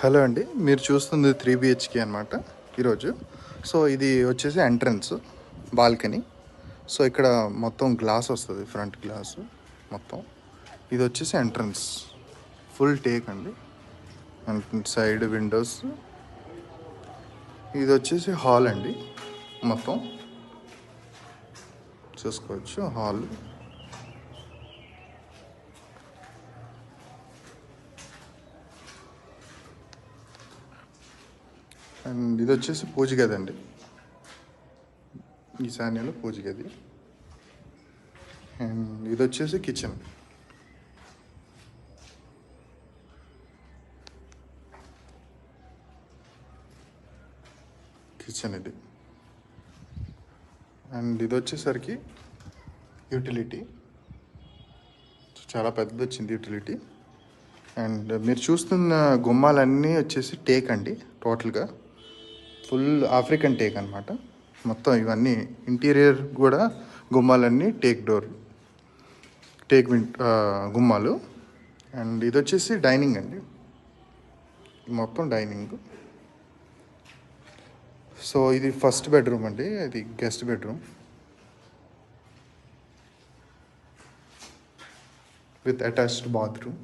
Hello అండి, మీరు చూస్తుంది 3 BHK అనమాట ఈరోజు. సో ఇది వచ్చేసి ఎంట్రన్స్ బాల్కనీ. సో ఇక్కడ మొత్తం గ్లాస్ వస్తుంది, ఫ్రంట్ గ్లాసు మొత్తం. ఇది వచ్చేసి ఎంట్రన్స్, ఫుల్ టేక్ అండి, అండ్ సైడ్ విండోస్. ఇది వచ్చేసి హాల్ అండి, మొత్తం చూసుకోవచ్చు హాల్. అండ్ ఇది వచ్చేసి పూజ గది అండి, ఈశాన్యంలో పూజ గది. అండ్ ఇది వచ్చేసి కిచెన్. ఇది అండ్ ఇది వచ్చేసరికి యూటిలిటీ, చాలా పెద్దది వచ్చింది యూటిలిటీ. అండ్ మీరు చూస్తున్న గుమ్మాలన్నీ వచ్చేసి టేక్ అండి, టోటల్గా ఫుల్ ఆఫ్రికన్ టేక్ అనమాట. మొత్తం ఇవన్నీ ఇంటీరియర్ కూడా గుమ్మాలన్నీ టేక్ డోర్, గుమ్మాలు. అండ్ ఇది వచ్చేసి డైనింగ్ అండి, మొత్తం డైనింగ్. సో ఇది ఫస్ట్ బెడ్రూమ్ అండి, ఇది guest bedroom with attached bathroom.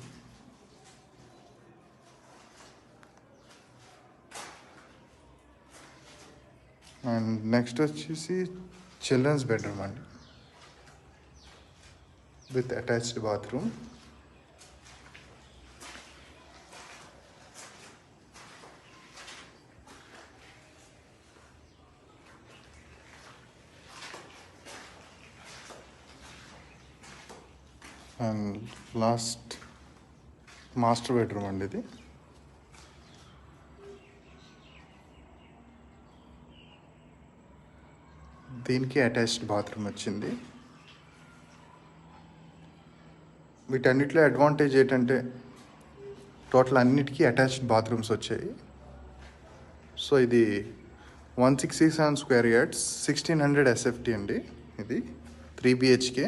And next వచ్చేసి చిల్డ్రన్స్ బెడ్రూమ్ అండి, with attached bathroom. And last master bedroom అండి ఇది. దీనికి అటాచ్డ్ బాత్రూమ్ వచ్చింది. వీటన్నిటిలో అడ్వాంటేజ్ ఏంటంటే టోటల్ అన్నిటికీ అటాచ్డ్ బాత్రూమ్స్ వచ్చాయి. సో ఇది 167 స్క్వేర్ యార్డ్స్, 1600 SFT అండి. ఇది 3 BHK.